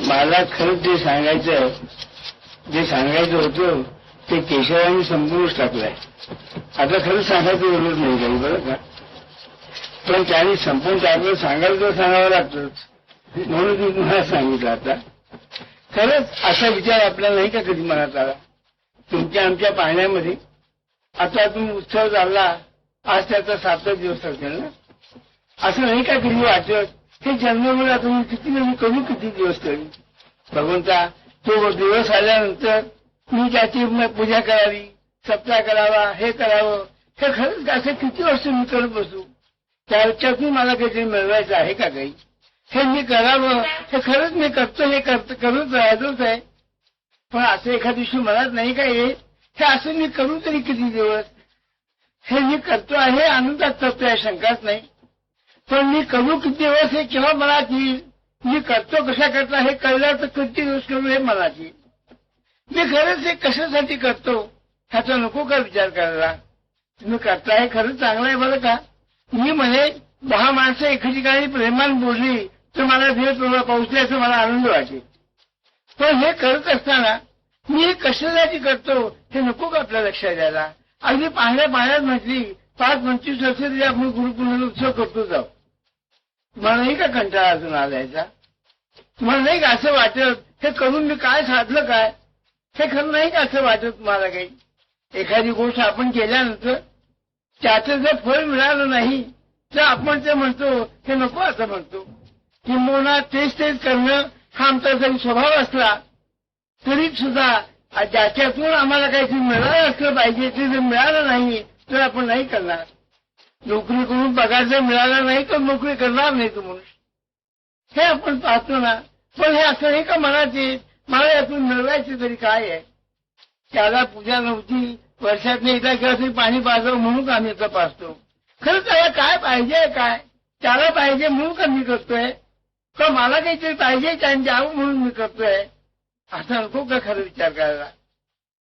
मला खरं जे सांगायचं होतं ते केशवांनी संपूर्णच टाकलंय. आता खरं सांगायचं गरज नाही काही, बरं का. पण त्यांनी संपूर्ण टाकलं, सांगायला तर सांगावं लागतंच, म्हणून मी तुम्हाला सांगितलं. आता खरंच असा विचार आपल्याला नाही का कधी मनात आला तुमच्या आमच्या पाहण्यामध्ये? आता तुम्ही उत्सव झाला, आज त्याचा 7 दिवस असेल ना. असं नाही का कधी वाटत हे जन्मभर आता मी किती नाही करू, किती दिवस करू भगवंता. तो दिवस आल्यानंतर मी त्याची पूजा करावी, सप्ताह करावा, हे करावं, हे खरंच असं किती वर्ष मी करत बसू? त्याच्यातून मला काहीतरी मिळवायचं आहे का काही? हे मी करावं, हे खरंच मी करतो, हे करूच राहायचंच आहे. पण असं एखाद्या दिवशी मनात नाही का येत हे असं मी करू तरी किती दिवस? हे मी करतो आहे आनंदात करतो आहे, शंकाच नाही. पण मी करू किती दिवस हे केव्हा मनात येईल? मी करतो कशा करता हे कळल्यावर तर किती दिवस करू हे मनात येईल. मी खरंच हे कशासाठी करतो ह्याचा नको का विचार करायला? तुम्ही करताय खरंच चांगलं आहे बरं का. मी म्हणे 10 माणसं एका ठिकाणी प्रेमान बोलली तर मला देव तुला पोहोचल्याचा मला आनंद वाटेल. पण हे करत असताना मी हे कशासाठी करतो हे नको का आपल्या लक्षात द्यायला? अगदी पाहण्यात म्हटली 5-25 वर्ष तरी आपण गुरुपौर्णिमेचा उत्सव करतो जाऊ. मला नाही का कंटाळा अजून आलायचा? मला नाही का असं वाटत हे करून मी काय साधलं काय? हे खरं नाही का असं वाटत तुम्हाला काही? एखादी गोष्ट आपण केल्यानंतर त्याचं जर फळ मिळालं नाही तर आपण ते म्हणतो हे नको असं म्हणतो. किंबहुना तेच करणं हा आमचा जरी स्वभाव असला तरी सुद्धा ज्याच्यातून आम्हाला काहीतरी मिळालं असलं पाहिजे ते जर मिळालं नाही तर आपण नाही करणार. नोकरी करून पगार जर मिळाला नाही तर नोकरी करणार नाही तो मनुष्य. हे आपण पाहतो ना. पण हे असं नाही का मनात येत मला यातून मिळवायचं तरी काय आहे? त्याला पूजा नव्हती, वर्षात एकदा किंवा तरी पाणी पाजावं म्हणून आम्ही तपासतो. खरंच त्याला काय पाहिजे? काय त्याला पाहिजे म्हणून का मी करतोय? का मला काहीतरी पाहिजे त्याने द्यावं म्हणून मी करतोय? असं नको का खरं विचार करायला?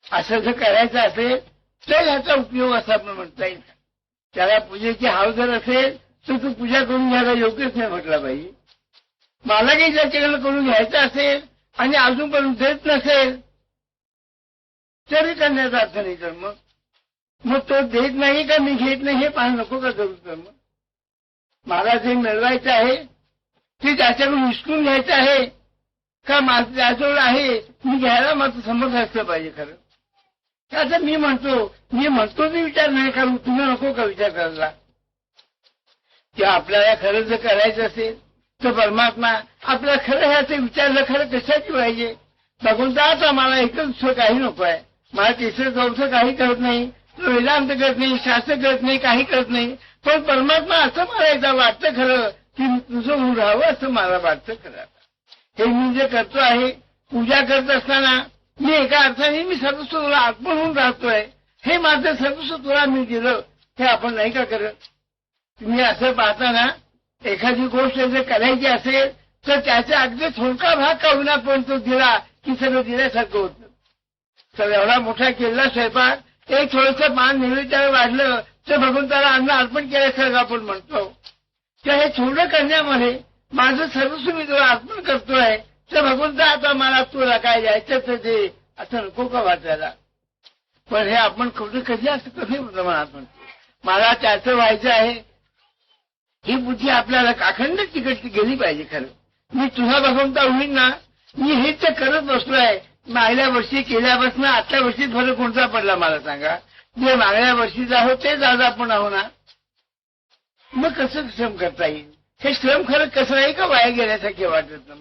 असं जर करायचं असेल तर ह्याचा उपयोग असा आपण म्हणता येईल. त्याला पूजेची हाव जर असेल तर तू पूजा करून घ्यायला योग्यच नाही म्हटला पाहिजे. मला काही त्याच्याकडे करून घ्यायचं असेल आणि अजूनपर्यंत देत नसेल तरी करण्याचा अर्थ नाही. तर मग तो देत नाही का मी घेत नाही हे पाहणं नको का करू? तर मग मला जे मिळवायचं आहे ते त्याच्याकडून हिसकून घ्यायचं आहे का माझं त्याजवळ आहे मी घ्यायला मात्र समर्थ असलं पाहिजे. खरं त्याचा मी म्हणतो ते विचार नाही करू. तुम्ही नको का विचार करायला? किंवा आपल्याला खरं जर करायचं असेल तर परमात्मा आपल्याला खरं ह्याचं विचारलं खरं कशाची पाहिजे? भगवंताचा मला एकच काही नको आहे. मला तिसरं चौथं काही करत नाही, वेदांत करत नाही, शास्त्र करत नाही, काही करत नाही. पण परमात्मा असं मला एकदा वाटतं खरं की तुझं होऊन राहावं असं मला वाटतं खरं. हे मी जे करतो आहे पूजा करत असताना मी एका अर्थाने मी सर्वस्व तुला अर्पण होऊन राहतोय. हे माझं सर्वस्व तुला मी दिलं हे आपण नाही का करत? तुम्ही असं पाहताना एखादी गोष्ट जर करायची असेल तर त्याचा अगदी थोडका भाग का होईना पण तो दिला की सगळं दिल्यासारखं होतं. तर एवढा मोठा केलेला स्वयंपाक एक थोडंसं मान नैवेद्याला वाढलं तर भगवंताला अन्न अर्पण केल्यासारखं आपण म्हणतो. तर हे थोडं करण्यामध्ये माझं सर्वस्व मी तुला अर्पण करतोय तर भगवंता आता मला तुला काय द्यायचं तर ते असं नको का वाचायला? पण हे आपण कधी असं कधी मनात म्हणतो मला त्याचं व्हायचं आहे. ही बुद्धी आपल्याला अखंड तिकडची गेली पाहिजे. खरं मी तुझा भगवंता होईन ना, मी हेच तर करत बसलोय. मागल्या वर्षी केल्यापासून आजच्या वर्षी फरक कोणता पडला मला सांगा? जे मागल्या वर्षीच आहोत तेच आज आपण आहो ना. मग कसं श्रम करता येईल? हे श्रम खरं कसं नाही का वाया गेल्यासारखे वाटत ना.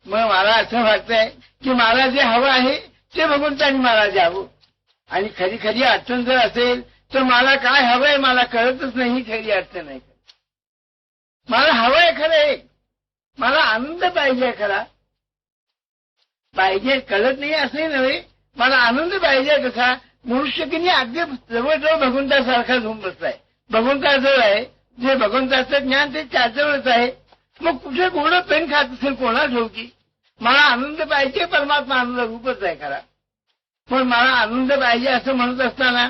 मग मला असं वाटतंय की मला जे हवं आहे ते भगवंतांनी मला द्यावं. आणि खरी अडचण जर असेल तर मला काय हवंय मला कळतच नाही. ही खरी अडचण नाही. मला हवंय खरं एक मला आनंद पाहिजे खरा. पाहिजे कळत नाही असंही नव्हे. मला आनंद पाहिजे कसा? मनुष्य की नाही अगदी जवळजवळ भगवंतासारखा होऊन बसलाय. भगवंताजवळ आहे जे भगवंताचं ज्ञान ते त्याजवळच आहे. मग कुठे कोण पेन खात असेल कोणा ठेवकी? मला आनंद पाहिजे. परमात्मा आनंद रूपच आहे खरा. पण मला आनंद पाहिजे असं म्हणत असताना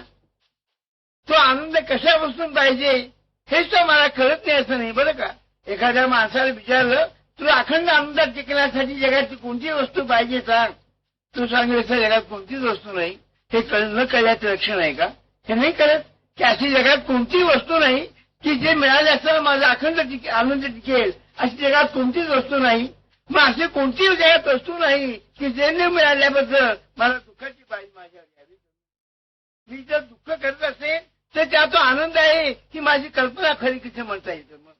तो आनंद कशापासून पाहिजे हेच तर मला कळत नाही असं नाही बरं का. एखाद्या माणसाला विचारलं तुला अखंड आनंदात टिकण्यासाठी जगाची कोणती वस्तू पाहिजे सांग, तू सांगेल असं जगात कोणतीच वस्तू नाही. हे न कळल्याचं लक्षण आहे का? हे नाही कळत की अशी जगात कोणती वस्तू नाही की जे मिळाले असताना माझा अखंड आनंद टिकेल. अशी जगात कोणतीच वस्तू नाही. मग अशी कोणतीही जगात वस्तू नाही की जे न मिळाल्याबद्दल मला दुःखाची पाहिजे माझ्या घ्यावी. मी जर दुःख करत असेल तर त्यात तो आनंद आहे की माझी कल्पना खरी कशी म्हणता येतं. मग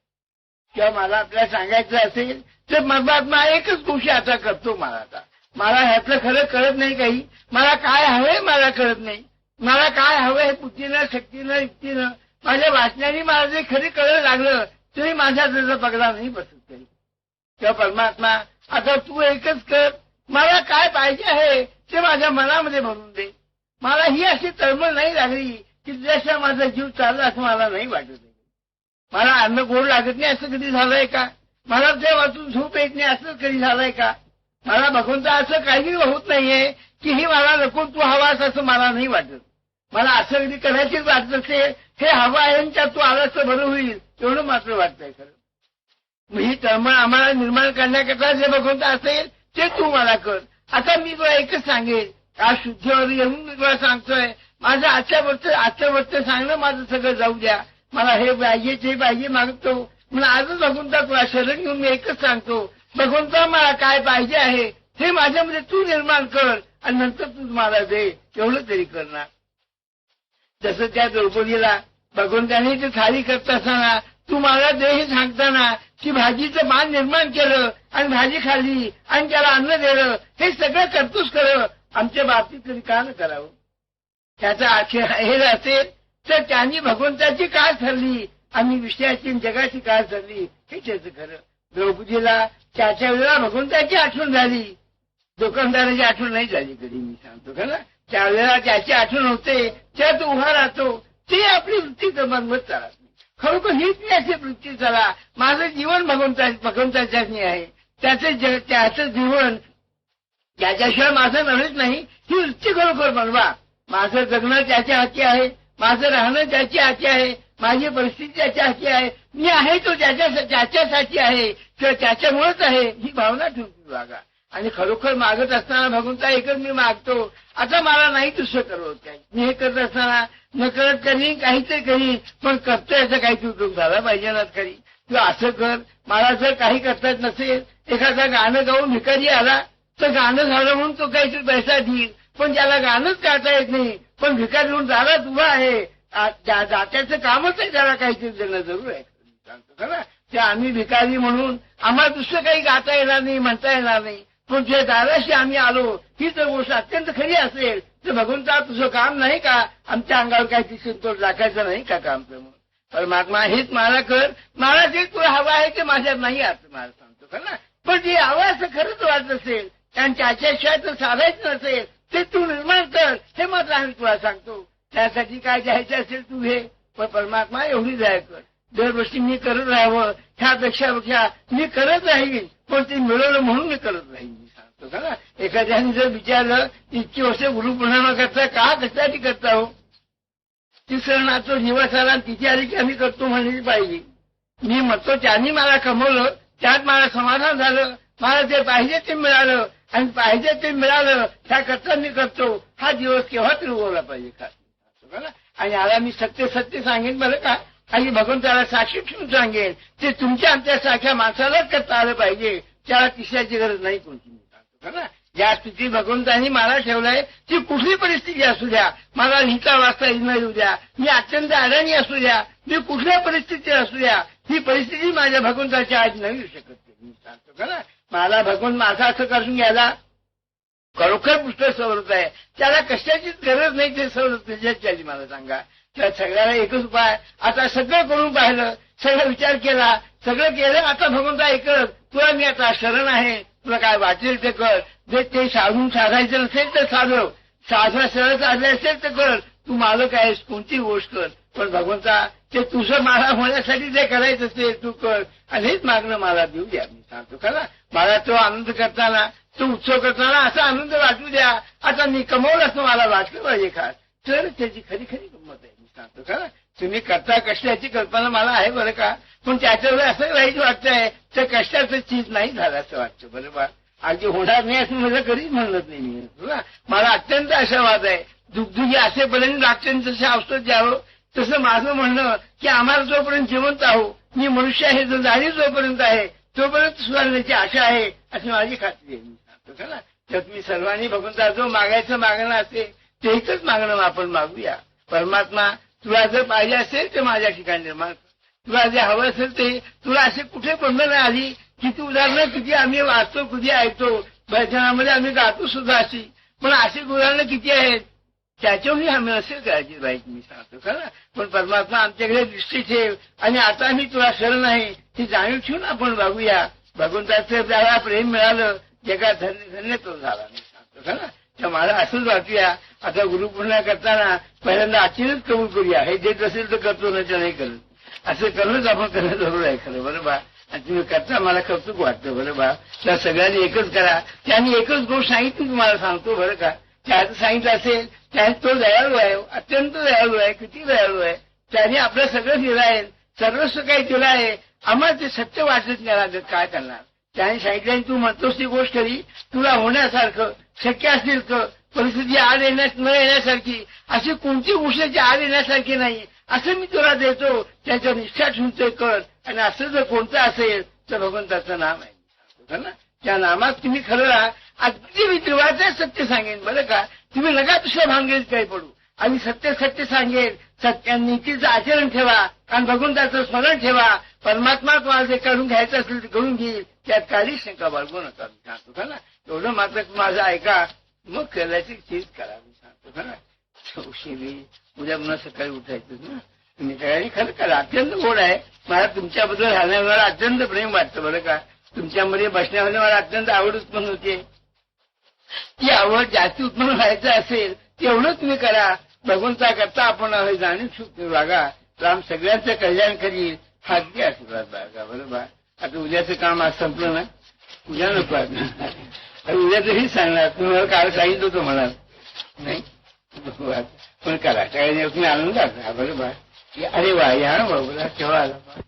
किंवा मला आपल्याला सांगायचं असेल तर परमात्मा एकच गोष्ट आता करतो. मला ह्यातलं खरं कळत नाही काही. मला काय हवंय मला कळत नाही. मला काय हवं हे बुद्धीनं शक्तीनं युक्तीनं माझ्या वाचण्याने मला जे खरी कळत लागलं तरी माझ्या त्याचा पगडा नाही बसत काही. किंवा परमात्मा आता तू एकच कर, मला काय पाहिजे आहे ते माझ्या मनामध्ये भरून दे. मला ही अशी तळमळ नाही लागली की तुझ्याशिवाय माझा जीव चालला असं मला नाही वाटत. मला अन्न गोड लागत नाही असं कधी झालंय का? मला ते वाचून झोप येत नाही असं कधी झालंय का? मला भगवंता असं काही होत नाहीये की ही मला नको तू हवास असं मला नाही वाटत. मला असं कधी कदाचित वाटत असेल हे हवा आहे त्यात तू आलास तर बरं होईल एवढं मात्र वाटतंय खरं. मग ही तळमळ आम्हाला निर्माण करण्याकरता जे भगवंत असेल ते तू मला कर. आता मी तुला एकच सांगेन, आज शुद्धीवर येऊन मी तुला सांगतोय माझं आजच्या वर्ष सांगणं माझं सगळं जाऊ द्या. मला हे पाहिजे ते पाहिजे मागतो म्हणून आजच भगवंता तुला शरण घेऊन मी एकच सांगतो, भगवंता मला काय पाहिजे आहे हे माझ्यामध्ये तू निर्माण कर आणि नंतर तू मला दे. एवढं तरी करणार. जसं त्या द्रौपदीला भगवंताने ते थाळी करत असताना तू मला दे हे सांगताना की भाजीचं मान निर्माण केलं आणि भाजी खाल्ली आणि त्याला अन्न दिलं. हे सगळं करतोच खरं, आमच्या बाबतीत तरी का न करावं. त्याचा हे असेल तर त्यांनी भगवंताची काळ ठरली आणि विषयाची जगाची काळ ठरली हे त्याचं खरं. द्रौपदीला त्याच्या वेळेला भगवंताची आठवण झाली, दुकानदाराची आठवण नाही झाली कधी. मी सांगतो खरं त्यावेळेला त्याची आठवण होते त्यात उभा राहतो. ते आपली वृत्ती बनवत चालत नाही. खरोखर हीच मी अशी वृत्ती चला माझं जीवन भगवंताच्याच आहे. त्याचं जीवन त्याच्याशिवाय माझं नव्हेच नाही ही वृत्ती खरोखर बनवा. माझं जगणं त्याच्या हाती आहे, माझं राहणं त्याच्या हाती आहे, माझी परिस्थिती त्याच्या हाती आहे. मी आहे तो त्याच्यासाठी आहे किंवा त्याच्यामुळेच आहे ही भावना ठेवून वागा. आणि खरोखर मागत असताना भगवंता एकच मी मागतो, आता मला नाही दुसरं करत काही. मी हे करत असताना न करत करीन काहीतरी करीन पण करतोय याचा काहीतरी उपयोग झाला पाहिजे ना खरी. किंवा असं कर मला जर काही करता येत नसेल, एखादा गाणं गाऊन भिकारी आला तर गाणं झालं म्हणून तो काहीतरी पैसा देईल, पण ज्याला गाणंच काढता येत नाही पण भिकारी म्हणून दारात उभा आहे, जात्याचं कामच आहे त्याला काहीतरी देणं जरूर आहे. सांगतो खरं ते आम्ही भिकारी म्हणून आम्हाला दुसरं काही गाता येणार नाही म्हणता येणार नाही, पण जे दाराशी आम्ही आलो ही जर गोष्ट अत्यंत खरी असेल तर भगवंता तुझं काम नाही का आमच्या अंगावर काही संतोष दाखायचं नाही का काम म्हणून. परमात्मा हेच मला कर, मला जे तुला हवं आहे ते माझ्यात नाही असं मला सांगतो खरं. पण जे हवं असं खरंच वाटत असेल आणि त्याच्याशिवाय तर साधायचं नसेल ते तू निर्माण कर हे मात्र आम्ही तुला सांगतो. त्यासाठी काय द्यायचं असेल तू हे. पण परमात्मा एवढी दया कर, दरवर्षी मी करत राहावं ह्यापेक्षा मी करत राहीन पण ते मिळवलं म्हणून मी करत राहीन. मी सांगतो का ना एखाद्याने जर विचारलं इतकी वर्ष गुरुपौर्णिमा करता का कशासाठी करता हो, ती सरणातो दिवस आला तिची आली की आम्ही करतो म्हणली पाहिजे. मी म्हणतो त्यांनी मला कमवलं त्यात मला समाधान झालं, मला जे पाहिजे ते मिळालं आणि पाहिजे ते मिळालं त्याकरता मी करतो. हा दिवस केव्हा तरी उगवला पाहिजे का ना. आणि याला मी सत्य सांगेन बरं का, आणि भगवंताला साक्षी ठेवून सांगेन ते तुमच्या आमच्यासारख्या माणसालाच करता आलं पाहिजे, त्याला तिसऱ्याची गरज नाही कोणती. मी सांगतो का ना ज्या स्थिती भगवंतांनी मला ठेवलंय ती कुठली परिस्थिती असू द्या, मला लिहिता वाचता येणं येऊ द्या, मी अत्यंत अडाणी असू द्या, मी कुठल्या परिस्थितीत असू द्या, ही परिस्थिती माझ्या भगवंताच्या आज नाही येऊ शकत. मी सांगतो का ना मला भगवंत माझा असं करून घ्यायला खरोखर पुष्कळ सवलत आहे, त्याला कशाचीच गरज नाही. ते सवलत त्याच्याची मला सांगा. त्या सगळ्याला एकच उपाय, आता सगळं करून पाहिलं, सगळं विचार केला, सगळं केलं, आता भगवंता एकच तुला मी आता शरण आहे, तुला काय वाटेल ते कर. जे ते साधायचं नसेल तर सरळ साधले असेल तर कर, तू मालक आहेस कोणती गोष्ट कर. पण भगवंता ते तुझं मला होण्यासाठी जे करायचं असेल तू कर आणि हेच मागणं मला देऊ द्या. मी सांगतो खरा मला तो आनंद करताना तो उत्सव करताना असा आनंद वाटू द्या, आता मी कमवलं असं मला वाटलं पाहिजे खास, तर त्याची खरी खरी गंमत आहे. मी सांगतो का, तुम्ही करता कष्टाची कल्पना मला आहे बरं का, पण त्याच्यावर असं वाईट वाटतंय तर कष्टाचं चीज नाही झालं असं वाटतं. बरोबर, अगदी होणार नाही असं मला कधीच म्हणत नाही मी. मला अत्यंत आशावाद आहे, दुगदुगी असेपर्यंत डॉक्टरांनी जसं औषध द्यावं तसं माझं म्हणणं की आम्हाला जोपर्यंत जिवंत आहो, मी मनुष्य आहे, जो जाणीव जोपर्यंत आहे तोपर्यंत सुधारण्याची आशा आहे अशी माझी खात्री आहे. मी सांगतो का ना, तर तुम्ही सर्वांनी भगवंता जो मागायचं मागणं असेल ते एकच मागणं आपण मागूया. परमात्मा, तुला जर पाहिजे असेल तर माझ्या ठिकाणी निर्माण, तुला जे हवं असेल ते, तुला असे कुठे बंधनं आली किती उदाहरणं किती आम्ही वाचतो, किती ऐकतो, भजनामध्ये आम्ही गातो सुद्धा अशी, पण अशी उदाहरणं किती आहेत त्याच्यावरही आम्ही असेल करायची वाईट. मी सांगतो का ना, पण परमात्मा आमच्याकडे दृष्टी ठेव आणि आता मी तुला शरण आहे ती जाणीव ठेवून आपण वागूया. भगवंताचं त्याला प्रेम मिळालं, जगात धन्य धन्य तो झाला. मी सांगतो का ना, तर मला असंच वाटूया आता गुरुपौर्णिमा करताना पहिल्यांदा आचरणच कबूल करूया. हे देत असेल तर करतो, नाही करत, असं करूनच आपण करणं जरूर आहे खरं. बरोबर, आणि तुम्ही करता मला कौतुक वाटतं. बरोबर, तर सगळ्यांनी एकच करा. त्यांनी एकच गोष्ट सांगितली तुम्हाला सांगतो बरं का, त्यात सांगितलं असेल त्याने तो दयाळू आहे, अत्यंत दयाळू आहे, किती दयाळू आहे. त्याने आपलं सगळं दिलं आहे, सर्वस्व काही दिलं आहे, आम्हाला ते सत्य वाटत नाही लागत, काय करणार. त्याने सांगितलं तू म्हणतोस ती गोष्ट खरी, तुला होण्यासारखं शक्य असेल तर परिस्थिती आड न येण्यासारखी अशी कोणती गोष्ट आड येण्यासारखी नाही असं मी तुला देतो, त्याच्या निष्ठा ठेवून ते कर. आणि असं जर कोणतं असेल तर भगवंताचं नाम आहे ना, त्या नामात तुम्ही खरं राहा. अगदी मी त्रिवाचं सत्य सांगेन बरं का, तुम्ही नका दुसऱ्या भांगेत काही पडू. आणि सत्य सत्य सांगेन, सत्य नीतीचं आचरण ठेवा, कारण भगवंताचं स्मरण ठेवा. परमात्मा तुम्हाला जे करून घ्यायचं असेल ते करून घेईल, त्यात काहीच शंका बाळगू नका. मी सांगतो का ना, एवढं मात्र माझं ऐका, मग करायची चीज करा. मी सांगतो का ना, उशिरी उद्या पुन्हा सकाळी उठायचं ना, तुम्ही सगळ्यांनी खरं करा. अत्यंत गोड आहे, मला तुमच्याबद्दल राहण्यावर मला अत्यंत प्रेम वाटतं बरं का. तुमच्यामध्ये बसण्यामध्ये मला अत्यंत आवड उत्पन्न होते. ती आवड जास्ती उत्पन्न व्हायचं असेल तेवढं तुम्ही करा. भगवंता करता आपण जाणीव चूक वागा, राम सगळ्यांचं कल्याण करील, हा अगदी आशीर्वाद बाळगा. बरोबर, आता उद्याचं काम आज संपलं ना, उद्या नको उद्याचं हेच सांगणार. तुम्हाला काल सांगितलं होतं मला नाही, पण करा. तुम्ही आनंद बरोबर. अरे वा, या बाबूला केव्हा आला.